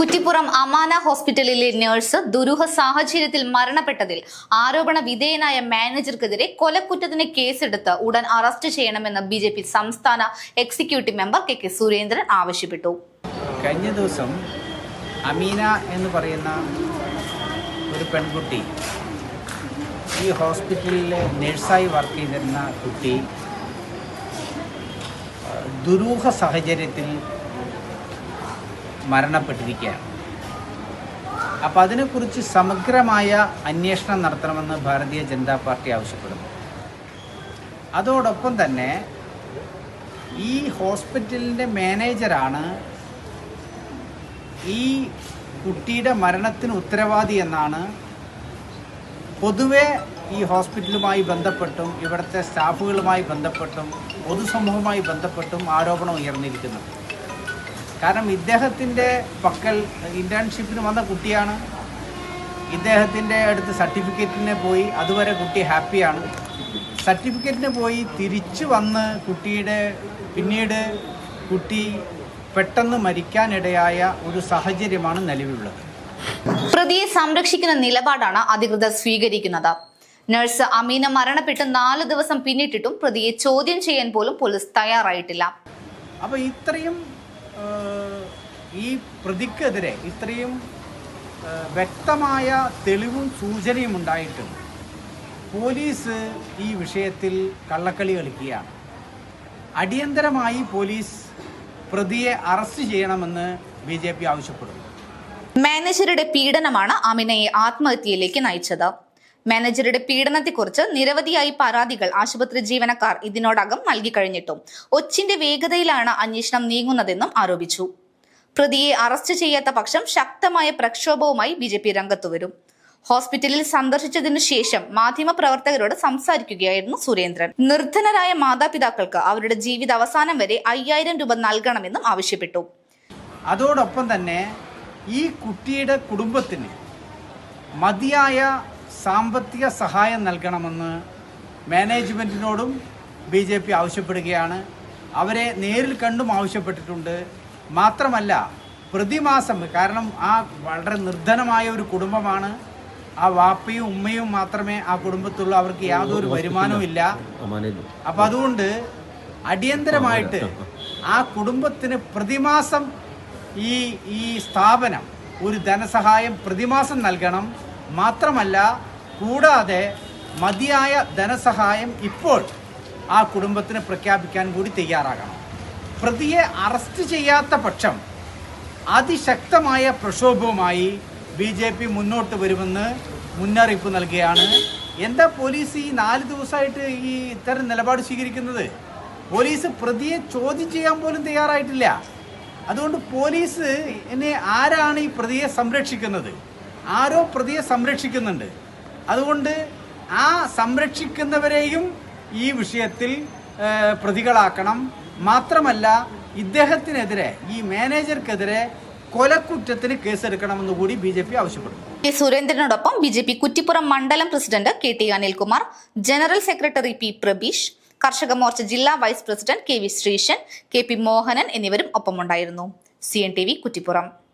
കുറ്റിപ്പുറം അമാന ഹോസ്പിറ്റലിലെ നഴ്സ് ദുരൂഹ സാഹചര്യത്തിൽ മരണപ്പെട്ടതിൽ ആരോപണ വിധേയനായ മാനേജർക്കെതിരെ കൊലക്കുറ്റത്തിന് കേസെടുത്ത് ഉടൻ അറസ്റ്റ് ചെയ്യണമെന്ന് ബിജെപി സംസ്ഥാന എക്സിക്യൂട്ടീവ് മെമ്പർ കെ സുരേന്ദ്രൻ ആവശ്യപ്പെട്ടു. കഴിഞ്ഞ ദിവസം അമീന എന്ന് പറയുന്ന ഒരു പെൺകുട്ടി, ഈ ഹോസ്പിറ്റലിൽ നഴ്സായി വർക്ക് ചെയ്തിരുന്ന കുട്ടി ദുരൂഹ സാഹചര്യത്തിൽ മരണപ്പെട്ടിരിക്കുകയാണ്. അപ്പോൾ അതിനെക്കുറിച്ച് സമഗ്രമായ അന്വേഷണം നടത്തണമെന്ന് ഭാരതീയ ജനതാ പാർട്ടി ആവശ്യപ്പെടുന്നു. അതോടൊപ്പം തന്നെ ഈ ഹോസ്പിറ്റലിൻ്റെ മാനേജറാണ് ഈ കുട്ടിയുടെ മരണത്തിന് ഉത്തരവാദി എന്നാണ് പൊതുവെ ഈ ഹോസ്പിറ്റലുമായി ബന്ധപ്പെട്ടും ഇവിടുത്തെ സ്റ്റാഫുകളുമായി ബന്ധപ്പെട്ടും പൊതുസമൂഹവുമായി ബന്ധപ്പെട്ടും ആരോപണം ഉയർന്നിരിക്കുന്നത്. കാരണം ഇദ്ദേഹത്തിൻ്റെ പക്കൽ ഇൻറ്റേൺഷിപ്പിന് വന്ന കുട്ടിയാണ്, ഇദ്ദേഹത്തിൻ്റെ അടുത്ത് സർട്ടിഫിക്കറ്റിന് പോയി, അതുവരെ കുട്ടി ഹാപ്പിയാണ്. സർട്ടിഫിക്കറ്റിന് പോയി തിരിച്ചു വന്ന് പിന്നീട് കുട്ടി പെട്ടെന്ന് മരിക്കാനിടയായ ഒരു സാഹചര്യമാണ് നിലവിലുള്ളത്. പ്രതിയെ സംരക്ഷിക്കുന്ന നിലപാടാണ് അധികൃതർ സ്വീകരിക്കുന്നത്. നഴ്സ് അമീന മരണപ്പെട്ട് 4 ദിവസം പിന്നിട്ടിട്ടും പ്രതിയെ ചോദ്യം ചെയ്യാൻ പോലും പോലീസ് തയ്യാറായിട്ടില്ല. അപ്പോൾ ഇത്രയും ഈ പ്രതിക്കെതിരെ ഇത്രയും വ്യക്തമായ തെളിവും സൂചനയും ഉണ്ടായിട്ടും പോലീസ് ഈ വിഷയത്തിൽ കള്ളക്കളി കളിക്കുകയാണ്. അടിയന്തരമായി പോലീസ് പ്രതിയെ അറസ്റ്റ് ചെയ്യണമെന്ന് ബിജെപി ആവശ്യപ്പെടുന്നു. മാനേജറുടെ പീഡനമാണ് അമിനയെ ആത്മഹത്യയിലേക്ക് നയിച്ചത്. മാനേജറുടെ പീഡനത്തെക്കുറിച്ച് നിരവധിയായി പരാതികൾ ആശുപത്രി ജീവനക്കാർ ഇതിനോടകം നൽകി കഴിഞ്ഞിട്ടും ഒച്ചിന്റെ വേഗതയിലാണ് അന്വേഷണം നീങ്ങുന്നതെന്നും ആരോപിച്ചു. പ്രതിയെ അറസ്റ്റ് ചെയ്യാത്ത പക്ഷം ശക്തമായ പ്രക്ഷോഭവുമായി ബിജെപി രംഗത്തു വരും. ഹോസ്പിറ്റലിൽ സന്ദർശിച്ചതിനു ശേഷം മാധ്യമപ്രവർത്തകരോട് സംസാരിക്കുകയായിരുന്നു സുരേന്ദ്രൻ. നിർധനരായ മാതാപിതാക്കൾക്ക് അവരുടെ ജീവിത അവസാനം വരെ 5000 രൂപ നൽകണമെന്നും ആവശ്യപ്പെട്ടു. അതോടൊപ്പം തന്നെ ഈ കുട്ടിയുടെ കുടുംബത്തിന് മതിയായ സാമ്പത്തിക സഹായം നൽകണമെന്ന് മാനേജ്മെൻറ്റിനോടും ബിജെപി ആവശ്യപ്പെടുകയാണ്. അവരെ നേരിൽ കണ്ടും ആവശ്യപ്പെട്ടിട്ടുണ്ട്. മാത്രമല്ല, പ്രതിമാസം, കാരണം ആ വളരെ നിർധനമായ ഒരു കുടുംബമാണ്, ആ വാപ്പയും ഉമ്മയും മാത്രമേ ആ കുടുംബത്തുള്ളൂ, അവർക്ക് യാതൊരു വരുമാനവും ഇല്ല. അപ്പം അതുകൊണ്ട് അടിയന്തരമായിട്ട് ആ കുടുംബത്തിന് പ്രതിമാസം ഈ സ്ഥാപനം ഒരു ധനസഹായം പ്രതിമാസം നൽകണം. മാത്രമല്ല, കൂടാതെ മതിയായ ധനസഹായം ഇപ്പോൾ ആ കുടുംബത്തിന് പ്രഖ്യാപിക്കാൻ കൂടി തയ്യാറാകണം. പ്രതിയെ അറസ്റ്റ് ചെയ്യാത്ത പക്ഷം അതിശക്തമായ പ്രക്ഷോഭവുമായി ബിജെപി മുന്നോട്ട് വരുമെന്ന് മുന്നറിയിപ്പ് നൽകുകയാണ്. എന്താ പോലീസ് ഈ 4 ദിവസമായിട്ട് ഈ ഇത്തരം നിലപാട് സ്വീകരിക്കുന്നത്? പോലീസ് പ്രതിയെ ചോദ്യം ചെയ്യാൻ പോലും തയ്യാറായിട്ടില്ല. അതുകൊണ്ട് പോലീസ് ആരാണ് ഈ പ്രതിയെ സംരക്ഷിക്കുന്നത്? ആരോ പ്രതിയെ സംരക്ഷിക്കുന്നുണ്ട്. അതുകൊണ്ട് ആ സംരക്ഷിക്കുന്നവരെയും ഈ വിഷയത്തിൽ പ്രതികളാക്കണം. മാത്രമല്ല, ഇദ്ദേഹത്തിനെതിരെ, ഈ മാനേജർക്കെതിരെ കൊലക്കുറ്റത്തിന് കേസെടുക്കണമെന്ന് കൂടി ബിജെപി ആവശ്യപ്പെടുന്നു. സുരേന്ദ്രനോടൊപ്പം ബിജെപി കുറ്റിപ്പുറം മണ്ഡലം president KT Anilkumar, general secretary P Prabeesh, Karshaka Morcha ജില്ലാ vice president KV Sreesan, KP Mohanan എന്നിവരും ഒപ്പമുണ്ടായിരുന്നു. CNTV കുറ്റിപ്പുറം.